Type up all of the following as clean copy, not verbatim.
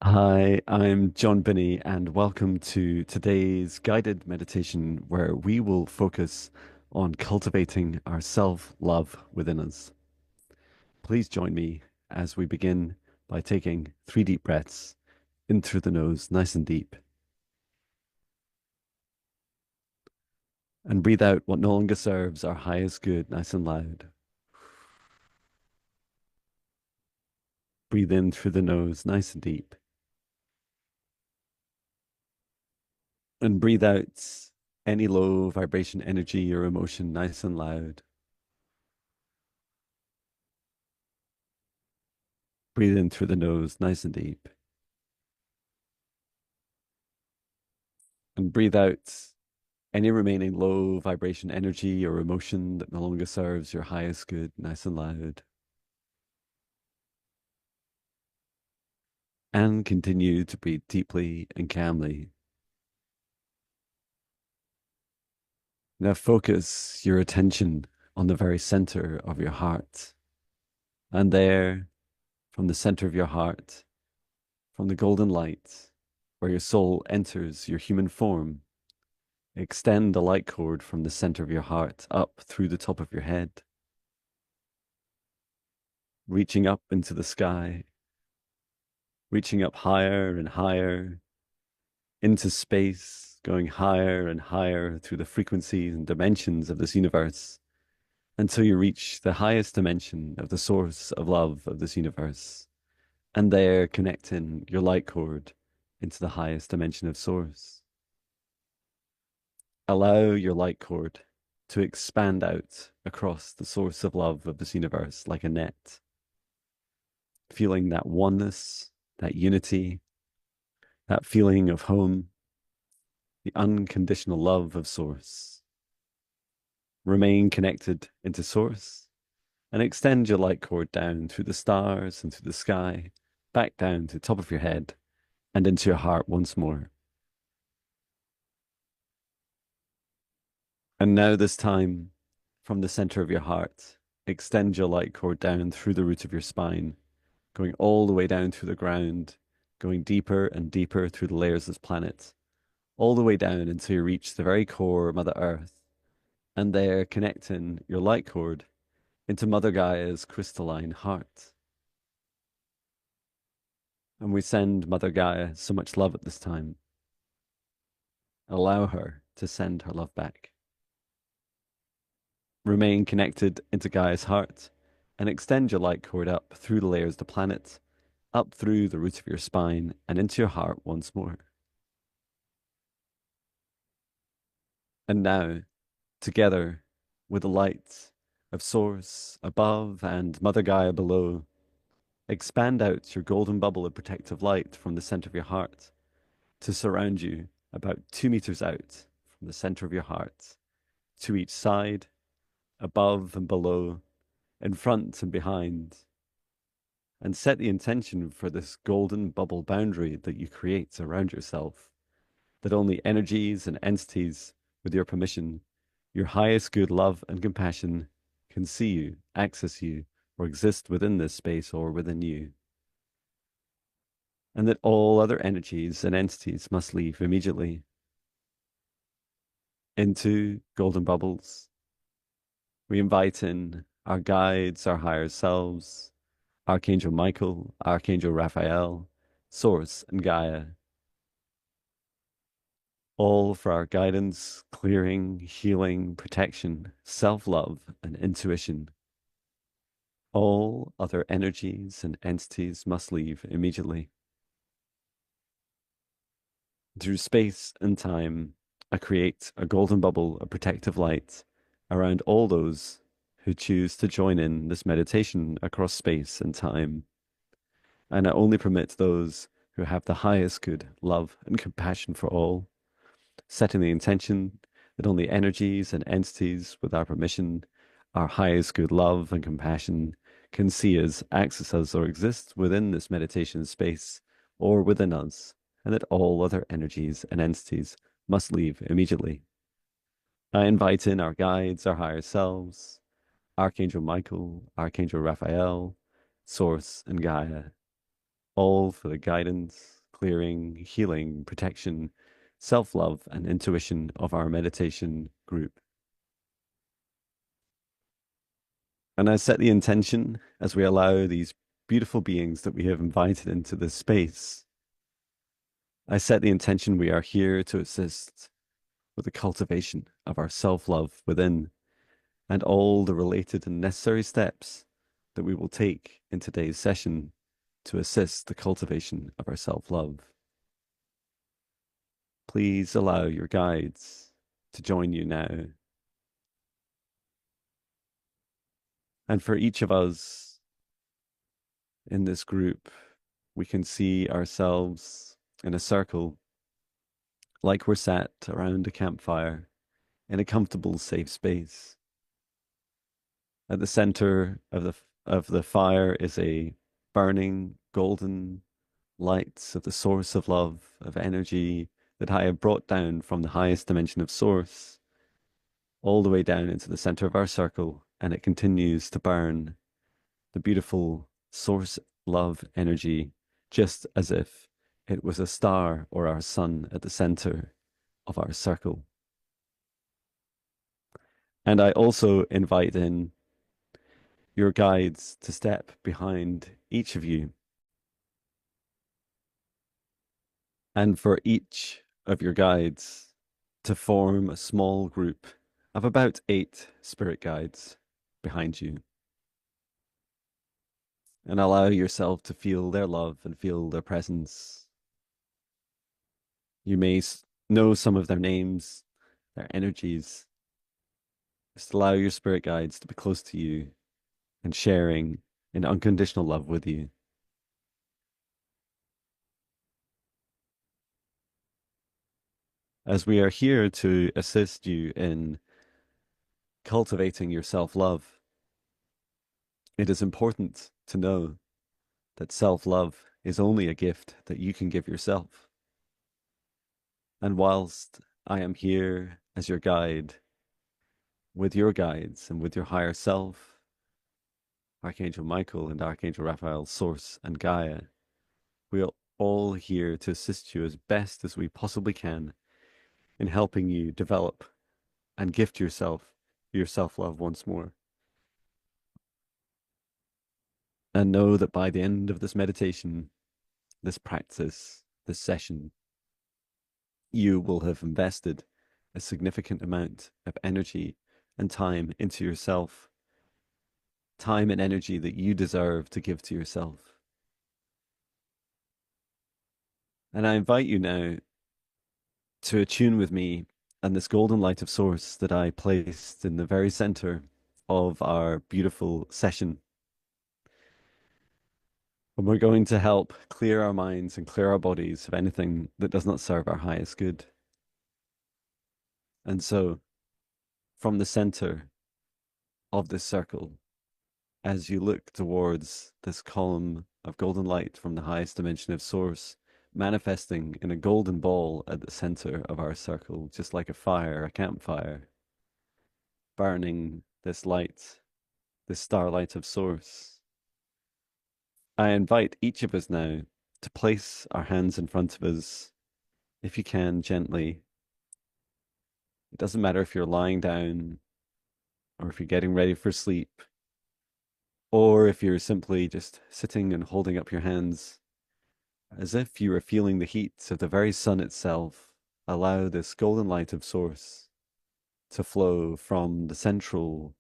Hi, I'm John Binnie, and welcome to today's guided meditation where we will focus on cultivating our self-love within us. Please join me as we begin by taking 3 deep breaths in through the nose, nice and deep, and breathe out what no longer serves our highest good, nice and loud. Breathe in through the nose, nice and deep, and breathe out any low vibration energy or emotion, nice and loud. Breathe in through the nose, nice and deep. And breathe out any remaining low vibration energy or emotion that no longer serves your highest good, nice and loud. And continue to breathe deeply and calmly. Now focus your attention on the very center of your heart. And there, from the center of your heart, from the golden light, where your soul enters your human form, extend the light cord from the center of your heart up through the top of your head, reaching up into the sky, reaching up higher and higher into space, going higher and higher through the frequencies and dimensions of this universe until you reach the highest dimension of the source of love of this universe. And there connecting your light cord into the highest dimension of source. Allow your light cord to expand out across the source of love of this universe like a net, feeling that oneness, that unity, that feeling of home, the unconditional love of source. Remain connected into source and extend your light cord down through the stars and through the sky, back down to the top of your head and into your heart once more. And now this time, from the center of your heart, extend your light cord down through the root of your spine, going all the way down through the ground, going deeper and deeper through the layers of this planet, all the way down until you reach the very core of Mother Earth, and there connecting your light cord into Mother Gaia's crystalline heart. And we send Mother Gaia so much love at this time. Allow her to send her love back. Remain connected into Gaia's heart and extend your light cord up through the layers of the planet, up through the root of your spine and into your heart once more. And now, together with the light of Source above and Mother Gaia below, expand out your golden bubble of protective light from the center of your heart to surround you about 2 meters out from the center of your heart, to each side, above and below, in front and behind, and set the intention for this golden bubble boundary that you create around yourself, that only energies and entities, with your permission, your highest good love and compassion, can see you, access you, or exist within this space or within you. And that all other energies and entities must leave immediately into golden bubbles. We invite in our guides, our higher selves, Archangel Michael, Archangel Raphael, Source, and Gaia, all for our guidance, clearing, healing, protection, self-love, and intuition. All other energies and entities must leave immediately. Through space and time, I create a golden bubble of protective light around all those who choose to join in this meditation across space and time. And I only permit those who have the highest good love and compassion for all, setting the intention that only energies and entities with our permission, our highest good love and compassion, can see us, access us, or exist within this meditation space or within us, and that all other energies and entities must leave immediately. I invite in our guides, our higher selves, Archangel Michael, Archangel Raphael, Source, and Gaia, all for the guidance, clearing, healing, protection, self love, and intuition of our meditation group. And I set the intention as we allow these beautiful beings that we have invited into this space. I set the intention we are here to assist with the cultivation of our self love within and all the related and necessary steps that we will take in today's session to assist the cultivation of our self love. Please allow your guides to join you now. And for each of us in this group, we can see ourselves in a circle, like we're sat around a campfire in a comfortable, safe space. At the center of the fire is a burning golden light of the source of love, of energy that I have brought down from the highest dimension of source, all the way down into the center of our circle, and it continues to burn the beautiful source love energy, just as if it was a star or our sun at the center of our circle. And I also invite in your guides to step behind each of you. And for each of your guides to form a small group of about 8 spirit guides behind you. And allow yourself to feel their love and feel their presence. You may know some of their names, their energies. Just allow your spirit guides to be close to you and sharing in unconditional love with you. As we are here to assist you in cultivating your self-love, it is important to know that self-love is only a gift that you can give yourself. And whilst I am here as your guide, with your guides and with your higher self, Archangel Michael and Archangel Raphael, Source and Gaia, we are all here to assist you as best as we possibly can in helping you develop and gift yourself your self-love once more. And know that by the end of this meditation, this practice, this session, you will have invested a significant amount of energy and time into yourself, time and energy that you deserve to give to yourself. And I invite you now to attune with me and this golden light of source that I placed in the very center of our beautiful session. And we're going to help clear our minds and clear our bodies of anything that does not serve our highest good. And so, from the center of this circle, as you look towards this column of golden light from the highest dimension of source, manifesting in a golden ball at the center of our circle, just like a fire, a campfire, burning this light, this starlight of source. I invite each of us now to place our hands in front of us, if you can, gently. It doesn't matter if you're lying down or if you're getting ready for sleep, or if you're simply just sitting and holding up your hands as if you were feeling the heat of the very sun itself. Allow this golden light of source to flow from the central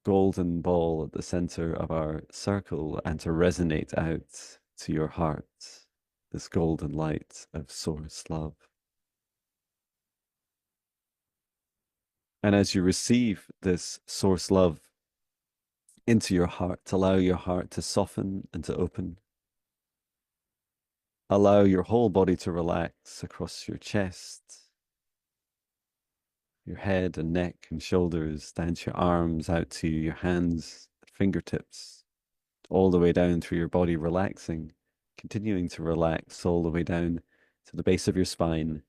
golden ball at the center of our circle and to resonate out to your heart, this golden light of source love. And as you receive this source love into your heart, allow your heart to soften and to open. Allow your whole body to relax across your chest, your head and neck and shoulders, down to your arms, out to your hands, fingertips, all the way down through your body, relaxing, continuing to relax all the way down to the base of your spine,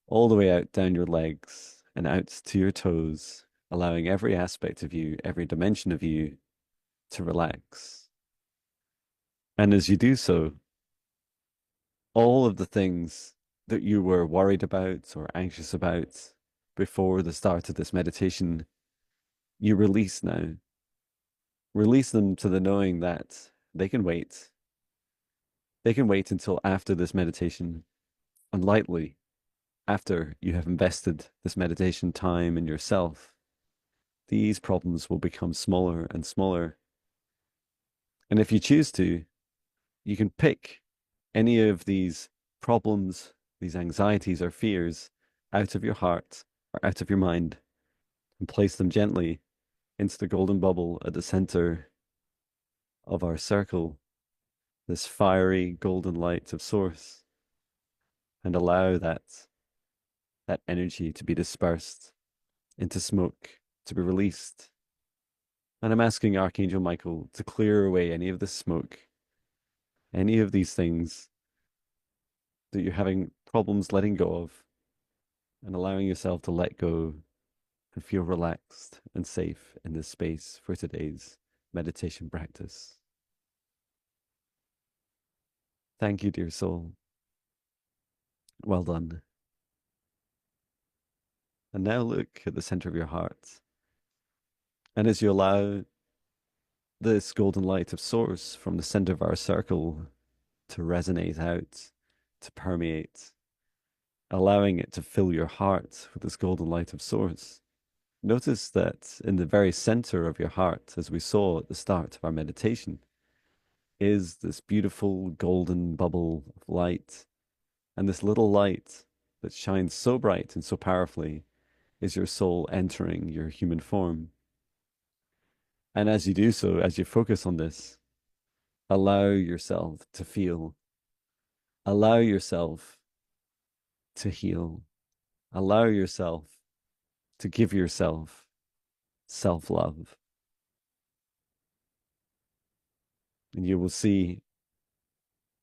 all the way out down your legs and out to your toes, allowing every aspect of you, every dimension of you to relax. And as you do so, all of the things that you were worried about or anxious about before the start of this meditation, you release now. Release them to the knowing that they can wait. They can wait until after this meditation, and lightly after you have invested this meditation time in yourself. These problems will become smaller and smaller. And if you choose to, you can pick any of these problems, these anxieties or fears out of your heart or out of your mind and place them gently into the golden bubble at the center of our circle, this fiery golden light of source, and allow that energy to be dispersed into smoke, to be released. And I'm asking Archangel Michael to clear away any of the smoke, any of these things that you're having problems letting go of, and allowing yourself to let go and feel relaxed and safe in this space for today's meditation practice. Thank you, dear soul. Well done. And now look at the center of your heart. And as you allow this golden light of source from the center of our circle to resonate out, to permeate, allowing it to fill your heart with this golden light of source, notice that in the very center of your heart, as we saw at the start of our meditation, is this beautiful golden bubble of light. And this little light that shines so bright and so powerfully is your soul entering your human form. And as you do so, as you focus on this, allow yourself to feel, allow yourself to heal, allow yourself to give yourself self-love. And you will see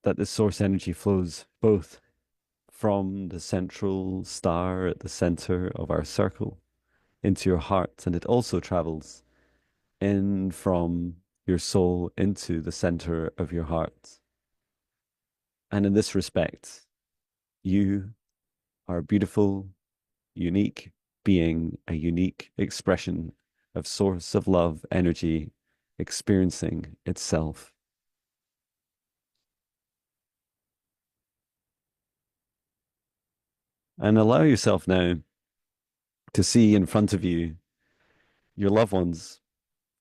that the source energy flows both from the central star at the center of our circle into your heart, and it also travels in from your soul into the center of your heart. And in this respect, you are a beautiful, unique being, a unique expression of source of love energy experiencing itself. And allow yourself now to see in front of you your loved ones,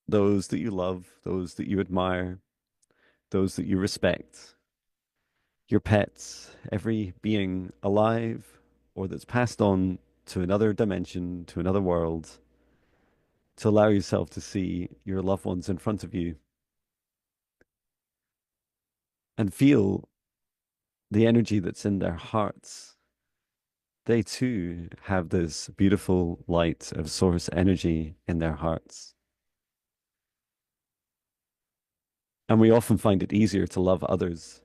those that you love, those that you admire, those that you respect, your pets, every being alive or that's passed on to another dimension, to another world, to allow yourself to see your loved ones in front of you and feel the energy that's in their hearts. They too have this beautiful light of source energy in their hearts. And we often find it easier to love others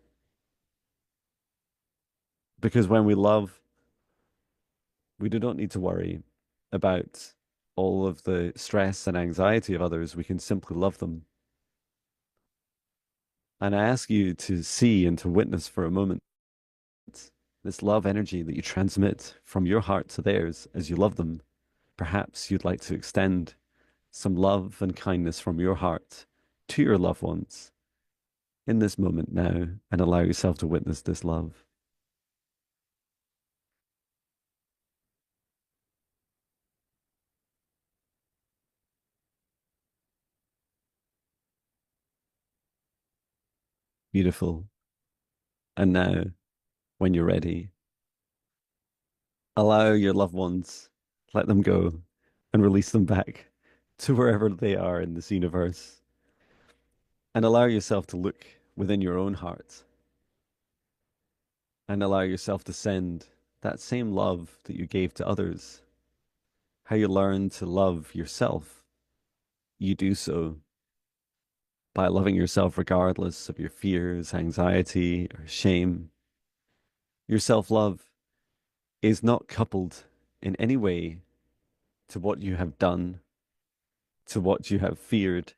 because when we love, we do not need to worry about all of the stress and anxiety of others. We can simply love them. And I ask you to see and to witness for a moment this love energy that you transmit from your heart to theirs as you love them. Perhaps you'd like to extend some love and kindness from your heart to your loved ones in this moment now and allow yourself to witness this love. Beautiful. And now, when you're ready, allow your loved ones, let them go and release them back to wherever they are in this universe. And allow yourself to look within your own heart and allow yourself to send that same love that you gave to others. How you learn to love yourself, you do so by loving yourself regardless of your fears, anxiety, or shame. Your self-love is not coupled in any way to what you have done, to what you have feared,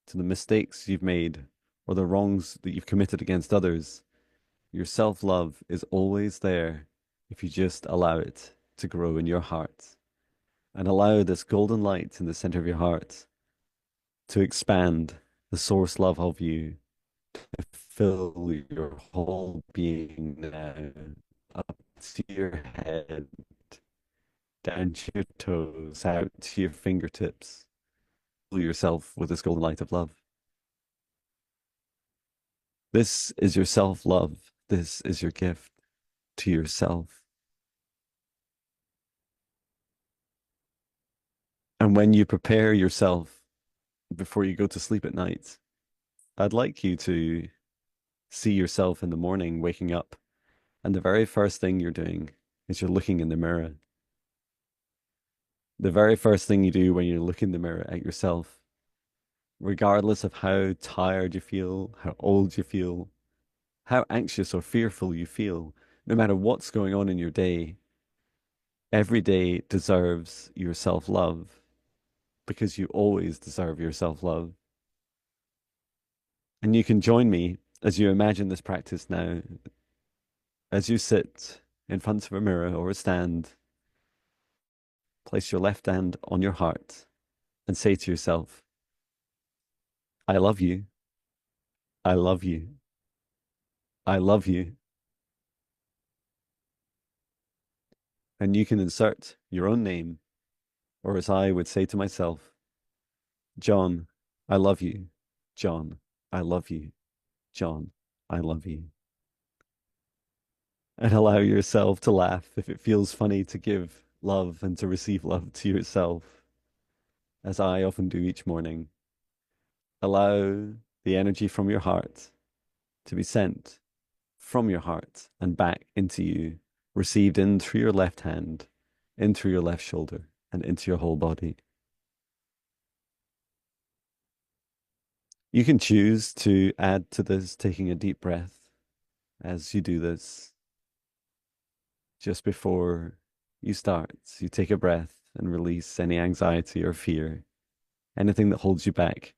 to the mistakes you've made, or the wrongs that you've committed against others. Your self-love is always there if you just allow it to grow in your heart and allow this golden light in the center of your heart to expand the source love of you, to fill your whole being now, up to your head, down to your toes, out to your fingertips. Fill yourself with this golden light of love. This is your self-love. This is your gift to yourself. And when you prepare yourself before you go to sleep at night, I'd like you to see yourself in the morning waking up, and the very first thing you're doing is you're looking in the mirror. The very first thing you do when you look in the mirror at yourself, regardless of how tired you feel, how old you feel, how anxious or fearful you feel, no matter what's going on in your day, every day deserves your self-love because you always deserve your self-love. And you can join me as you imagine this practice now, as you sit in front of a mirror or a stand, place your left hand on your heart and say to yourself, I love you. I love you. I love you. And you can insert your own name, or as I would say to myself, John, I love you. John, I love you. John, I love you. And allow yourself to laugh if it feels funny to give love and to receive love to yourself, as I often do each morning. Allow the energy from your heart to be sent from your heart and back into you, received in through your left hand, in through your left shoulder, and into your whole body. You can choose to add to this, taking a deep breath as you do this. Just before you start, you take a breath and release any anxiety or fear, anything that holds you back,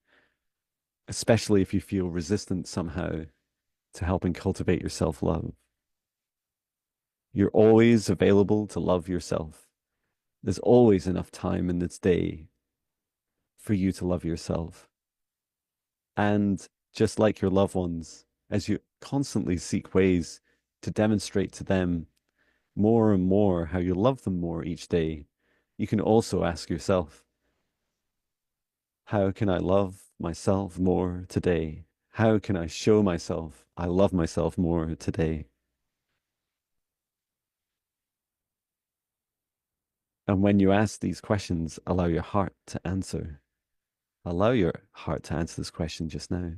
especially if you feel resistant somehow to helping cultivate your self-love. You're always available to love yourself. There's always enough time in this day for you to love yourself. And just like your loved ones, as you constantly seek ways to demonstrate to them more and more how you love them more each day, you can also ask yourself, how can I love myself more today? How can I show myself I love myself more today? And when you ask these questions, allow your heart to answer. Allow your heart to answer this question just now.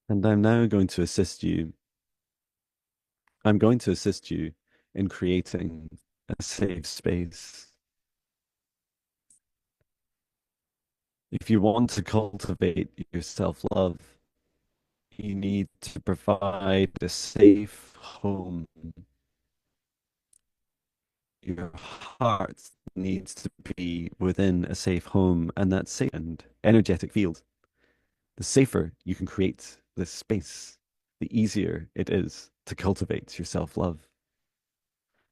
And I'm now going to assist you. I'm going to assist you in creating a safe space. If you want to cultivate your self-love, you need to provide a safe home. Your heart needs to be within a safe home, and that safe and energetic field. The safer you can create this space, the easier it is to cultivate your self-love.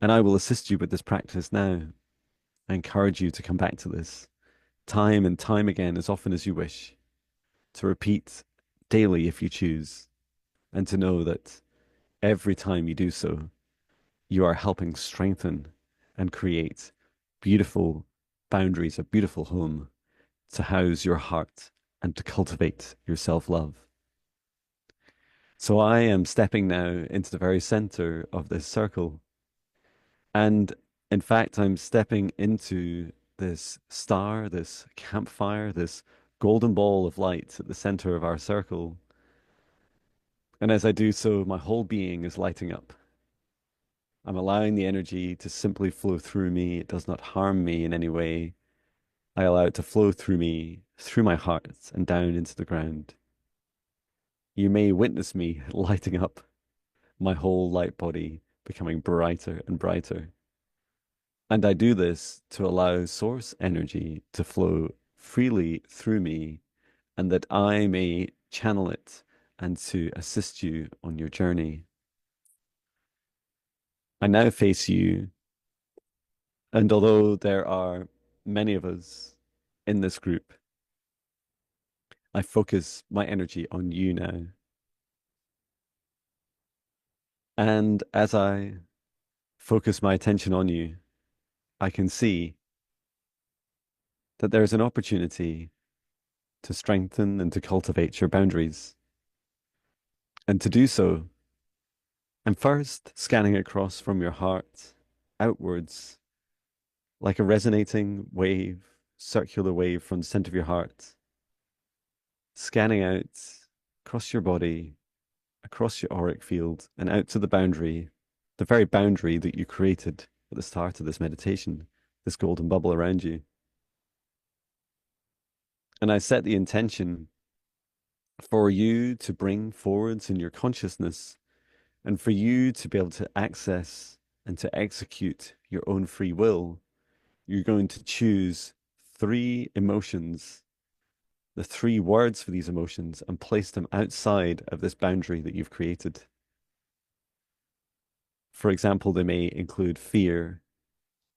And I will assist you with this practice now. I encourage you to come back to this time and time again, as often as you wish, to repeat daily if you choose, and to know that every time you do so, you are helping strengthen and create beautiful boundaries, a beautiful home to house your heart and to cultivate your self-love. So I am stepping now into the very center of this circle. And in fact, I'm stepping into this star, this campfire, this golden ball of light at the center of our circle. And as I do so, my whole being is lighting up. I'm allowing the energy to simply flow through me. It does not harm me in any way. I allow it to flow through me, through my heart, and down into the ground. you may witness me lighting up my whole light body, becoming brighter and brighter. And I do this to allow source energy to flow freely through me and that I may channel it and to assist you on your journey. I now face you, and although there are many of us in this group, I focus my energy on you now. And as I focus my attention on you, I can see that there's an opportunity to strengthen and to cultivate your boundaries. And to do so, I'm first scanning across from your heart outwards like a resonating wave, circular wave from the center of your heart, scanning out across your body, across your auric field, and out to the boundary, the very boundary that you created at the start of this meditation, this golden bubble around you. And I set the intention for you to bring forwards in your consciousness and for you to be able to access and to execute your own free will. You're going to choose three emotions, the three words for these emotions, and place them outside of this boundary that you've created. For example, they may include fear,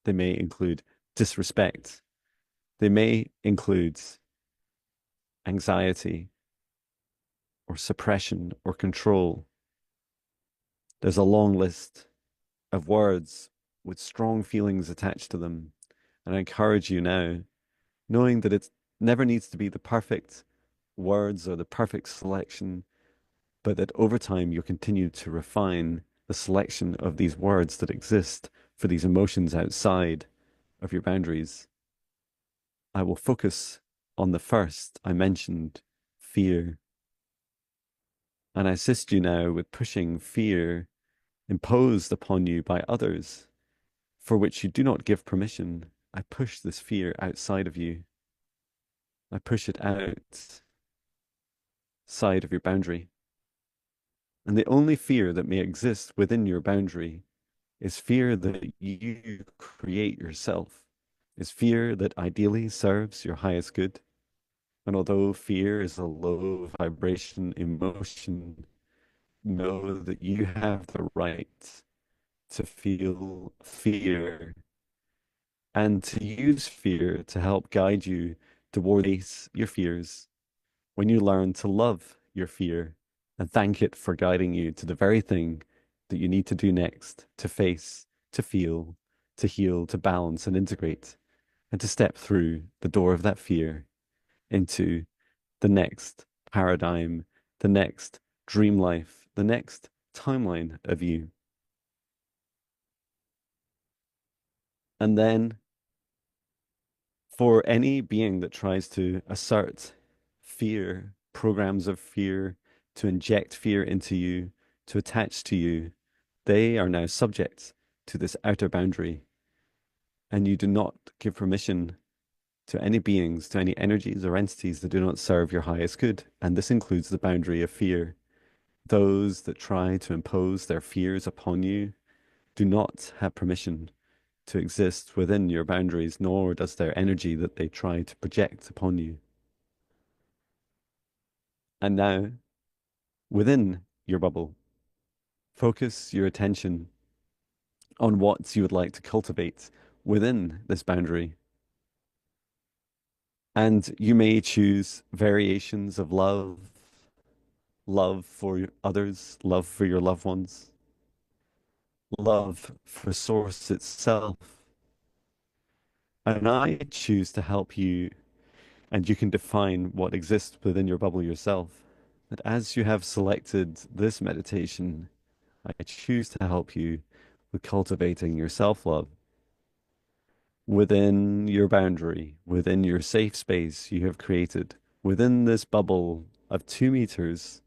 they may include disrespect, they may include anxiety or suppression or control. There's a long list of words with strong feelings attached to them. And I encourage you now, knowing that it never needs to be the perfect words or the perfect selection, but that over time you'll continue to refine the selection of these words that exist for these emotions outside of your boundaries. I will focus on the first I mentioned, fear. And I assist you now with pushing fear imposed upon you by others for which you do not give permission. I push this fear outside of you. I push it outside of your boundary. And the only fear that may exist within your boundary is fear that you create yourself, is fear that ideally serves your highest good. And although fear is a low vibration emotion, know that you have the right to feel fear and to use fear to help guide you toward your fears. When you learn to love your fear and thank it for guiding you to the very thing that you need to do next, to face, to feel, to heal, to balance and integrate, and to step through the door of that fear into the next paradigm, the next dream life, the next timeline of you. And then for any being that tries to assert fear, programs of fear, to inject fear into you, to attach to you, they are now subject to this outer boundary. And you do not give permission to any beings, to any energies or entities that do not serve your highest good. And this includes the boundary of fear. Those that try to impose their fears upon you do not have permission to exist within your boundaries, nor does their energy that they try to project upon you. And now, within your bubble, focus your attention on what you would like to cultivate within this boundary. And you may choose variations of love, love for others, love for your loved ones, love for Source itself. And I choose to help you, and you can define what exists within your bubble yourself. That as you have selected this meditation, I choose to help you with cultivating your self-love within your boundary, within your safe space you have created, within this bubble of 2 meters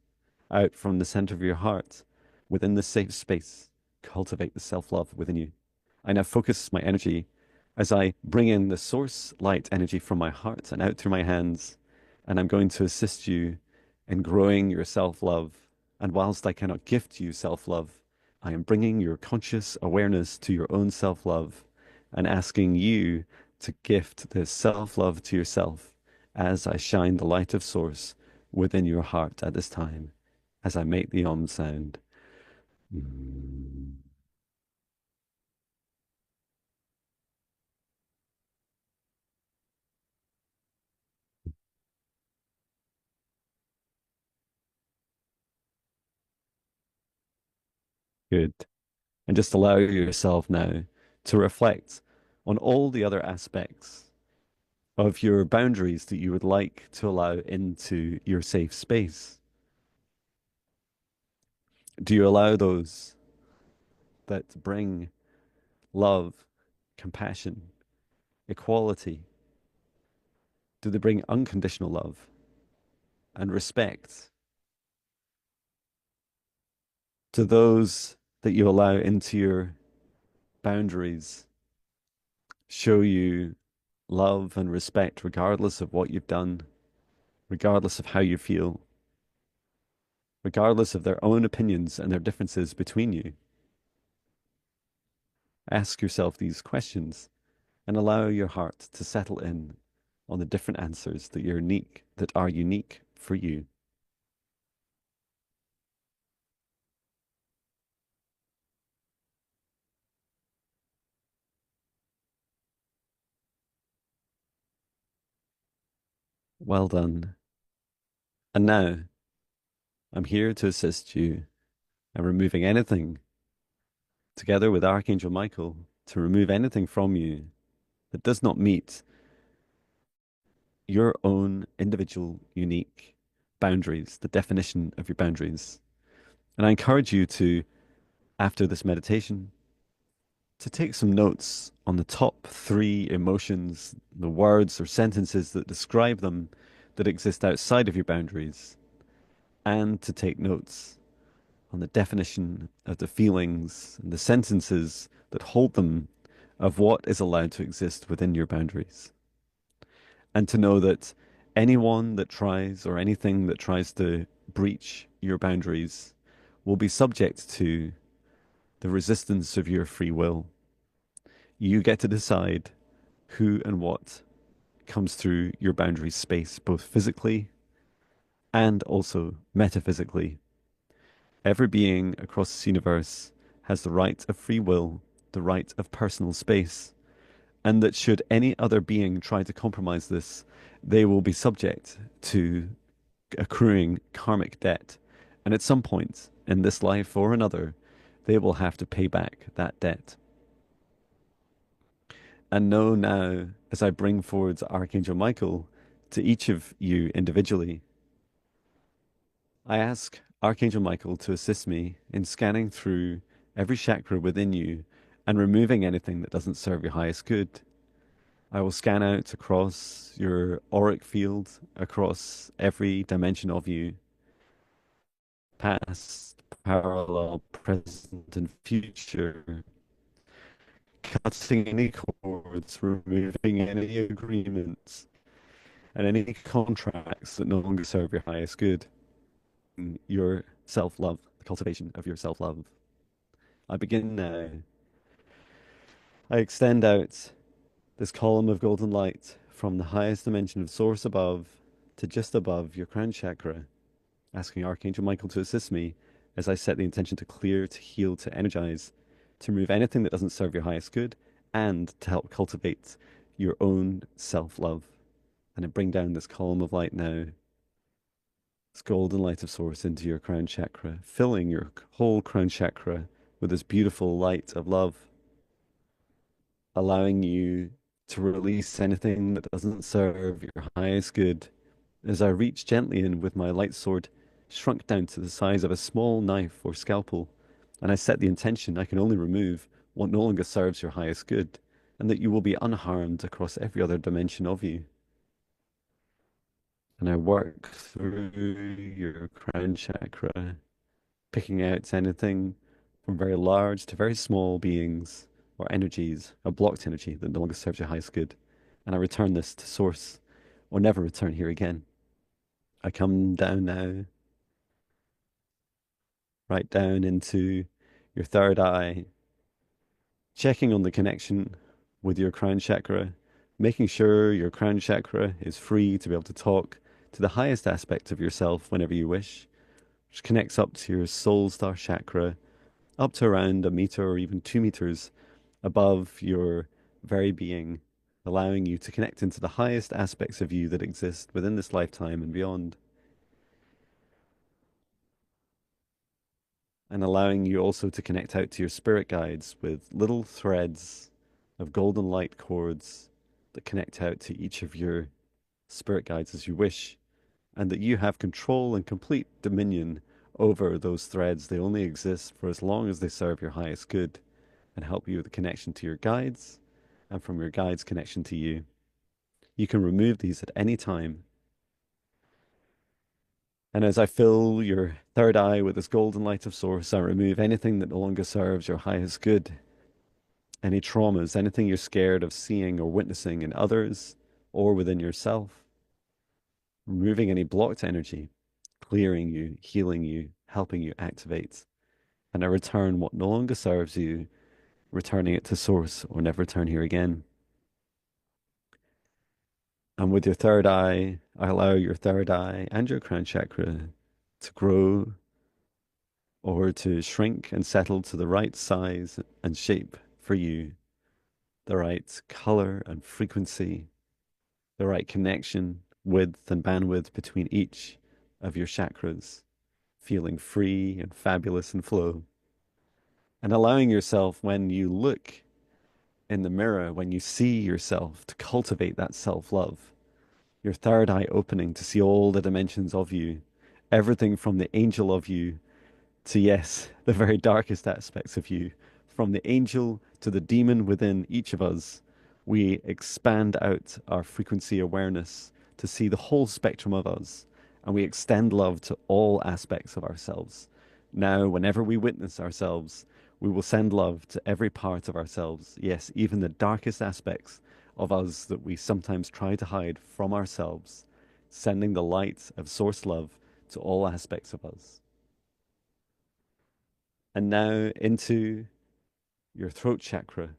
out from the center of your heart, within this safe space. Cultivate the self-love within you. I now focus my energy as I bring in the source light energy from my heart and out through my hands, and I'm going to assist you in growing your self-love. And whilst I cannot gift you self-love, I am bringing your conscious awareness to your own self-love and asking you to gift this self-love to yourself as I shine the light of Source within your heart at this time, as I make the Om sound. Mm. Good. And just allow yourself now to reflect on all the other aspects of your boundaries that you would like to allow into your safe space. Do you allow those that bring love, compassion, equality? Do they bring unconditional love and respect? Do those that you allow into your boundaries show you love and respect regardless of what you've done, regardless of how you feel, regardless of their own opinions and their differences between you? Ask yourself these questions and allow your heart to settle in on the different answers that are unique for you. Well done. And now I'm here to assist you in removing anything, together with Archangel Michael, to remove anything from you that does not meet your own individual, unique boundaries, the definition of your boundaries. And I encourage you to, after this meditation, to take some notes on the top three emotions, the words or sentences that describe them that exist outside of your boundaries, and to take notes on the definition of the feelings and the sentences that hold them of what is allowed to exist within your boundaries. And to know that anyone that tries or anything that tries to breach your boundaries will be subject to the resistance of your free will. You get to decide who and what comes through your boundary space, both physically and also metaphysically. Every being across this universe has the right of free will, the right of personal space, and that should any other being try to compromise this, they will be subject to accruing karmic debt. And at some point in this life or another, they will have to pay back that debt. And know now, as I bring forward Archangel Michael to each of you individually, I ask Archangel Michael to assist me in scanning through every chakra within you and removing anything that doesn't serve your highest good. I will scan out across your auric field, across every dimension of you, past, parallel, present, and future, cutting any cords, removing any agreements, and any contracts that no longer serve your highest good. Your self-love, the cultivation of your self-love. I begin now. I extend out this column of golden light from the highest dimension of source above to just above your crown chakra, asking Archangel Michael to assist me as I set the intention to clear, to heal, to energize, to remove anything that doesn't serve your highest good, and to help cultivate your own self-love. And I bring down this column of light now, this golden light of source into your crown chakra, filling your whole crown chakra with this beautiful light of love, allowing you to release anything that doesn't serve your highest good. As I reach gently in with my light sword, shrunk down to the size of a small knife or scalpel, and I set the intention I can only remove what no longer serves your highest good, and that you will be unharmed across every other dimension of you. And I work through your crown chakra, picking out anything from very large to very small beings or energies, a blocked energy that no longer serves your highest good. And I return this to source or never return here again. I come down now, right down into your third eye, checking on the connection with your crown chakra, making sure your crown chakra is free to be able to talk to the highest aspect of yourself whenever you wish, which connects up to your soul star chakra, up to around a meter or even 2 meters above your very being, allowing you to connect into the highest aspects of you that exist within this lifetime and beyond, and allowing you also to connect out to your spirit guides with little threads of golden light cords that connect out to each of your spirit guides as you wish, and that you have control and complete dominion over those threads. They only exist for as long as they serve your highest good and help you with the connection to your guides, and from your guides' connection to you. You can remove these at any time. And as I fill your third eye with this golden light of source, I remove anything that no longer serves your highest good, any traumas, anything you're scared of seeing or witnessing in others or within yourself, removing any blocked energy, clearing you, healing you, helping you activate. And I return what no longer serves you, returning it to source or never return here again. And with your third eye, I allow your third eye and your crown chakra to grow or to shrink and settle to the right size and shape for you, the right color and frequency, the right connection, width and bandwidth between each of your chakras, feeling free and fabulous and flow. And allowing yourself, when you look in the mirror, when you see yourself, to cultivate that self love, your third eye opening to see all the dimensions of you, everything from the angel of you to, yes, the very darkest aspects of you, from the angel to the demon within each of us. We expand out our frequency awareness to see the whole spectrum of us, and we extend love to all aspects of ourselves. Now, whenever we witness ourselves, we will send love to every part of ourselves. Yes, even the darkest aspects of us that we sometimes try to hide from ourselves, sending the light of source love to all aspects of us. And now into your throat chakra,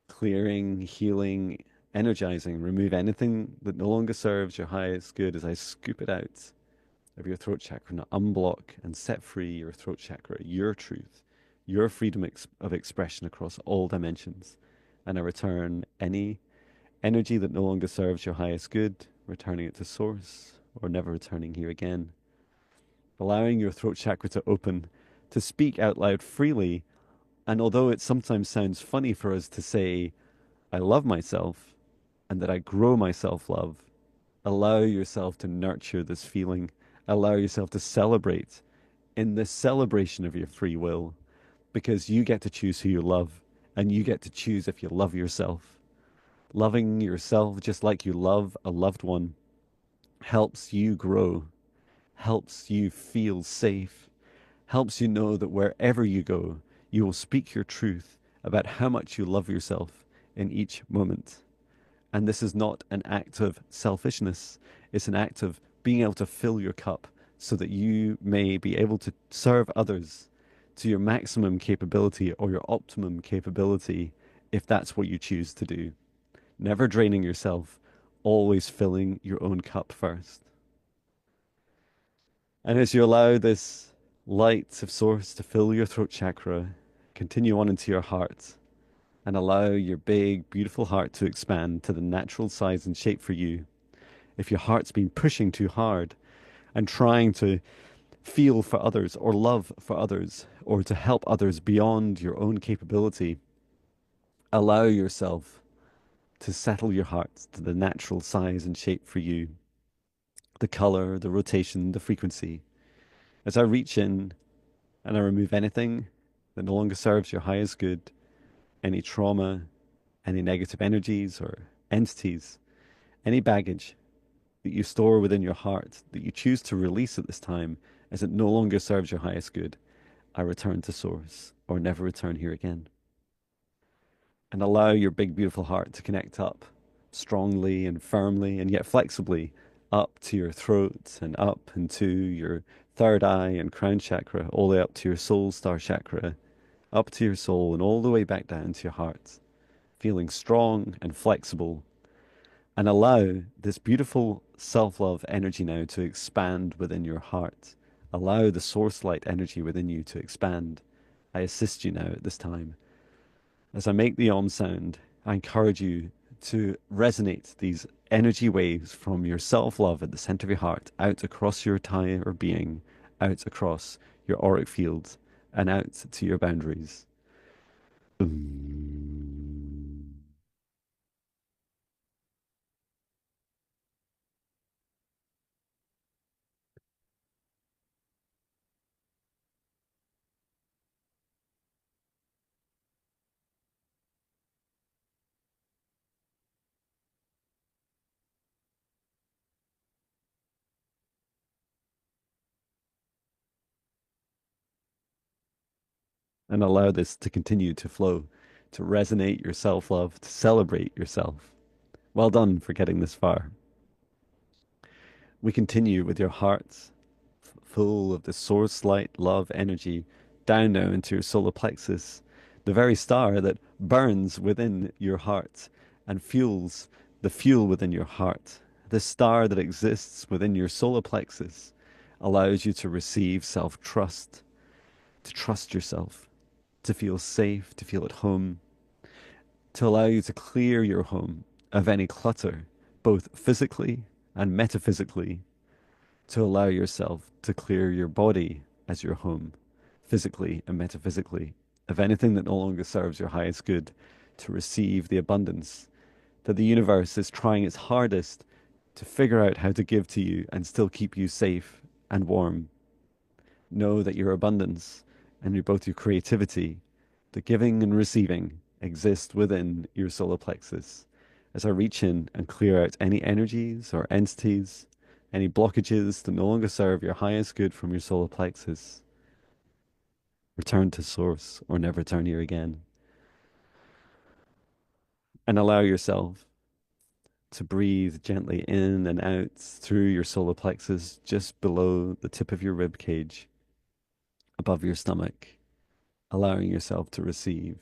clearing, healing, energizing. Remove anything that no longer serves your highest good as I scoop it out of your throat chakra. Now unblock and set free your throat chakra, your truth, your freedom of expression across all dimensions. And I return any energy that no longer serves your highest good, returning it to source or never returning here again. Allowing your throat chakra to open, to speak out loud freely. And although it sometimes sounds funny for us to say, I love myself and that I grow my self love, allow yourself to nurture this feeling. Allow yourself to celebrate in the celebration of your free will, because you get to choose who you love and you get to choose if you love yourself. Loving yourself just like you love a loved one helps you grow, helps you feel safe, helps you know that wherever you go, you will speak your truth about how much you love yourself in each moment. And this is not an act of selfishness, it's an act of being able to fill your cup so that you may be able to serve others to your maximum capability or your optimum capability if that's what you choose to do. Never draining yourself, always filling your own cup first. And as you allow this light of source to fill your throat chakra, continue on into your heart and allow your big, beautiful heart to expand to the natural size and shape for you. If your heart's been pushing too hard and trying to feel for others or love for others or to help others beyond your own capability, allow yourself to settle your heart to the natural size and shape for you. The color, the rotation, the frequency. As I reach in and I remove anything that no longer serves your highest good, any trauma, any negative energies or entities, any baggage that you store within your heart that you choose to release at this time as it no longer serves your highest good, I return to source or never return here again. And allow your big, beautiful heart to connect up strongly and firmly and yet flexibly, up to your throat and up into your third eye and crown chakra, all the way up to your soul star chakra, up to your soul and all the way back down to your heart, feeling strong and flexible. And allow this beautiful self-love energy now to expand within your heart. Allow the source light energy within you to expand. I assist you now at this time. As I make the Om sound, I encourage you to resonate these energy waves from your self-love at the center of your heart out across your entire being, out across your auric field, and out to your boundaries. And allow this to continue to flow, to resonate your self-love, to celebrate yourself. Well done for getting this far. We continue with your hearts full of the source light love energy down now into your solar plexus, the very star that burns within your heart and fuels the fuel within your heart. The star that exists within your solar plexus allows you to receive self-trust, to trust yourself, to feel safe, to feel at home, to allow you to clear your home of any clutter, both physically and metaphysically, to allow yourself to clear your body as your home, physically and metaphysically, of anything that no longer serves your highest good, to receive the abundance that the universe is trying its hardest to figure out how to give to you and still keep you safe and warm. Know that your abundance and both your creativity, the giving and receiving, exist within your solar plexus. As I reach in and clear out any energies or entities, any blockages that no longer serve your highest good from your solar plexus, return to source or never return here again. And allow yourself to breathe gently in and out through your solar plexus, just below the tip of your rib cage, above your stomach, allowing yourself to receive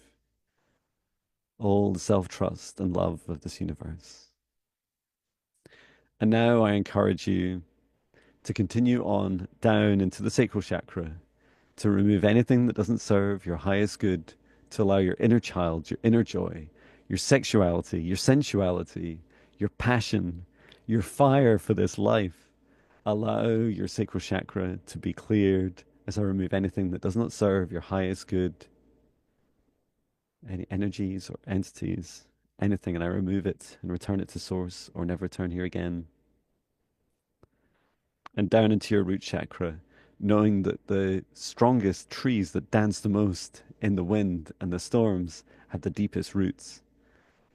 all the self-trust and love of this universe. And now I encourage you to continue on down into the sacral chakra, to remove anything that doesn't serve your highest good, to allow your inner child, your inner joy, your sexuality, your sensuality, your passion, your fire for this life. Allow your sacral chakra to be cleared as I remove anything that does not serve your highest good, any energies or entities, anything, and I remove it and return it to source or never return here again. And down into your root chakra, knowing that the strongest trees that dance the most in the wind and the storms have the deepest roots,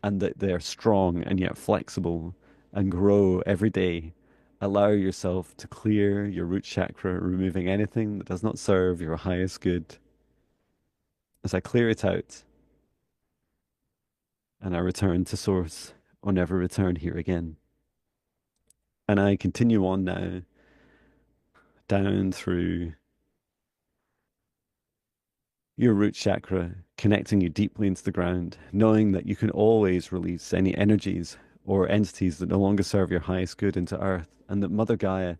and that they are strong and yet flexible and grow every day. Allow yourself to clear your root chakra, removing anything that does not serve your highest good. As I clear it out, and I return to source or never return here again. And I continue on now down through your root chakra, connecting you deeply into the ground, knowing that you can always release any energies or entities that no longer serve your highest good into earth, and that Mother Gaia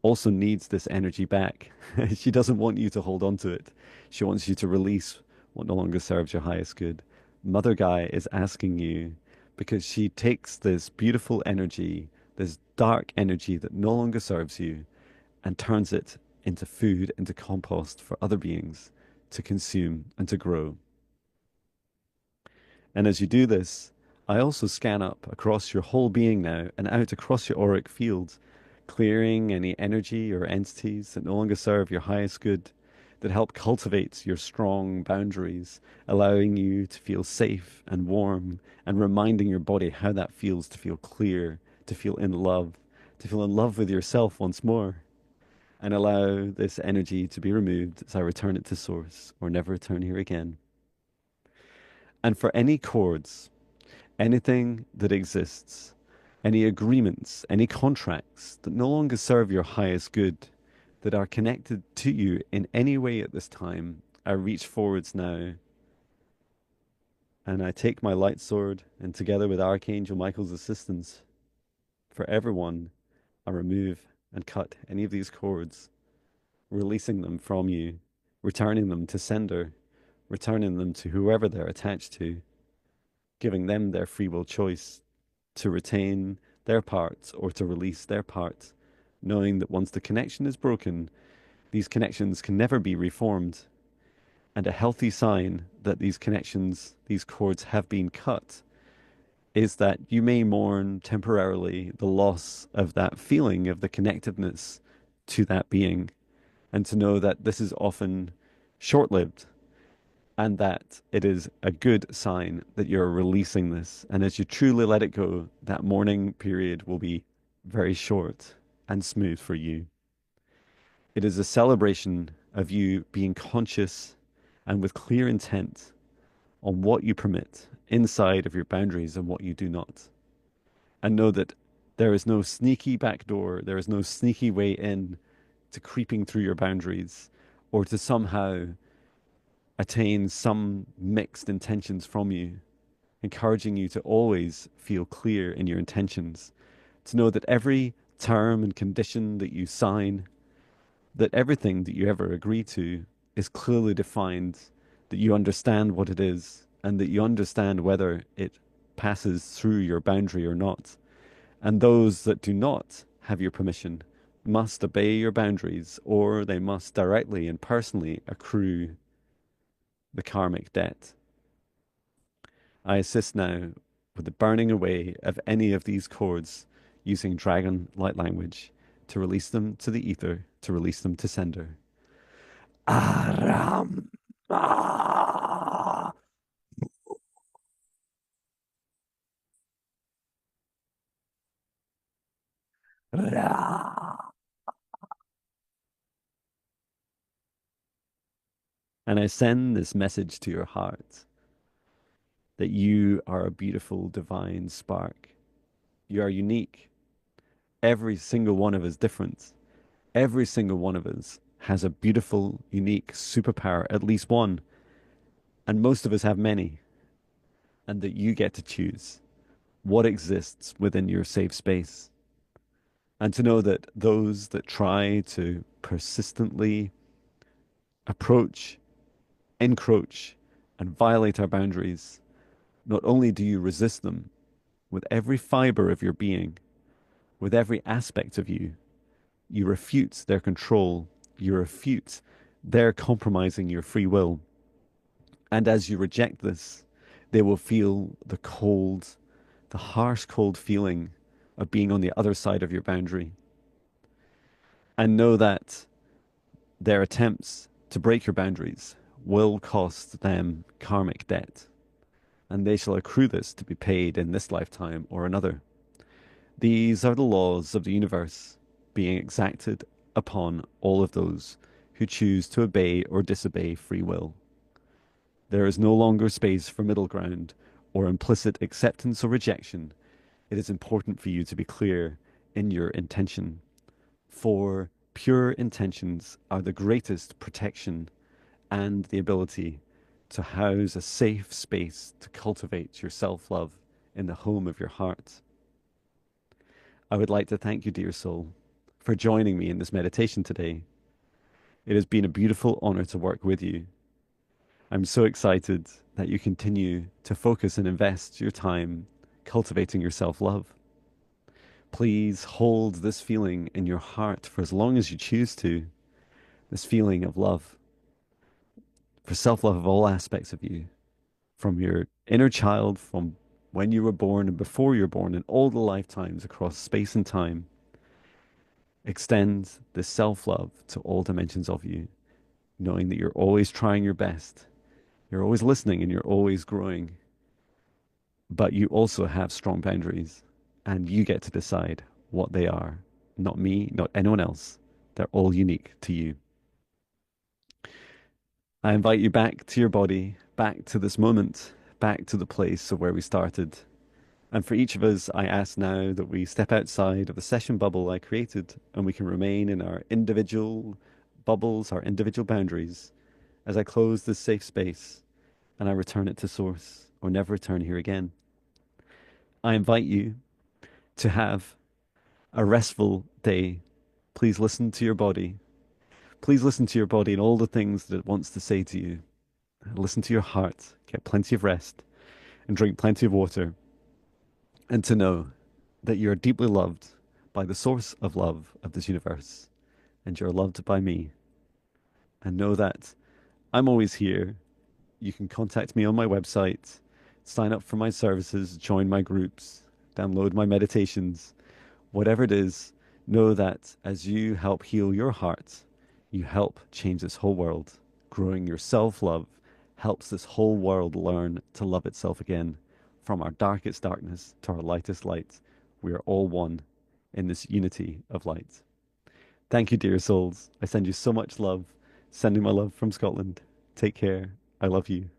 also needs this energy back. She doesn't want you to hold on to it. She wants you to release what no longer serves your highest good. Mother Gaia is asking you because she takes this beautiful energy, this dark energy that no longer serves you, and turns it into food, into compost for other beings to consume and to grow. And as you do this, I also scan up across your whole being now and out across your auric fields, clearing any energy or entities that no longer serve your highest good, that help cultivate your strong boundaries, allowing you to feel safe and warm, and reminding your body how that feels to feel clear, to feel in love with yourself once more. And allow this energy to be removed as I return it to source or never return here again. And for any cords, anything that exists, any agreements, any contracts that no longer serve your highest good, that are connected to you in any way at this time. I reach forwards now and I take my light sword, and together with Archangel Michael's assistance, for everyone, I remove and cut any of these cords, releasing them from you, returning them to sender, returning them to whoever they're attached to, giving them their free will choice to retain their parts or to release their parts, knowing that once the connection is broken, these connections can never be reformed. And a healthy sign that these connections, these cords have been cut, is that you may mourn temporarily the loss of that feeling of the connectiveness to that being, and to know that this is often short lived and that it is a good sign that you're releasing this. And as you truly let it go, that mourning period will be very short and smooth for you. It is a celebration of you being conscious and with clear intent on what you permit inside of your boundaries and what you do not. And know that there is no sneaky back door, there is no sneaky way in to creeping through your boundaries or to somehow attain some mixed intentions from you, encouraging you to always feel clear in your intentions, to know that every term and condition that you sign, that everything that you ever agree to is clearly defined, that you understand what it is, and that you understand whether it passes through your boundary or not. And those that do not have your permission must obey your boundaries, or they must directly and personally accrue the karmic debt. I assist now with the burning away of any of these cords using dragon light language to release them to the ether, to release them to sender. Aram. Ah. Ra. And I send this message to your heart that you are a beautiful divine spark. You are unique. Every single one of us different. Every single one of us has a beautiful, unique superpower, at least one, and most of us have many, and that you get to choose what exists within your safe space. And to know that those that try to persistently approach, encroach, and violate our boundaries, not only do you resist them with every fiber of your being, with every aspect of you, you refute their control, you refute their compromising your free will. And as you reject this, they will feel the cold, the harsh, cold feeling of being on the other side of your boundary. And know that their attempts to break your boundaries will cost them karmic debt, and they shall accrue this to be paid in this lifetime or another. These are the laws of the universe being exacted upon all of those who choose to obey or disobey free will. There is no longer space for middle ground or implicit acceptance or rejection. It is important for you to be clear in your intention, for pure intentions are the greatest protection and the ability to house a safe space to cultivate your self love in the home of your heart. I would like to thank you, dear soul, for joining me in this meditation today. It has been a beautiful honor to work with you. I'm so excited that you continue to focus and invest your time cultivating your self love. Please hold this feeling in your heart for as long as you choose to, this feeling of love, for self love of all aspects of you, from your inner child, from when you were born and before you were born, and all the lifetimes across space and time. Extend this self love to all dimensions of you, knowing that you're always trying your best, you're always listening, and you're always growing. But you also have strong boundaries, and you get to decide what they are. Not me, not anyone else. They're all unique to you. I invite you back to your body, back to this moment, back to the place of where we started. And for each of us, I ask now that we step outside of the session bubble I created and we can remain in our individual bubbles, our individual boundaries, as I close this safe space and I return it to source or never return here again. I invite you to have a restful day. Please listen to your body. Please listen to your body and all the things that it wants to say to you. Listen to your heart. Get plenty of rest and drink plenty of water. And to know that you are deeply loved by the source of love of this universe. And you're loved by me. And know that I'm always here. You can contact me on my website, sign up for my services, join my groups, download my meditations. Whatever it is, know that as you help heal your heart, you help change this whole world. Growing your self love helps this whole world learn to love itself again. From our darkest darkness to our lightest light, we are all one in this unity of light. Thank you, dear souls. I send you so much love. Sending my love from Scotland. Take care. I love you.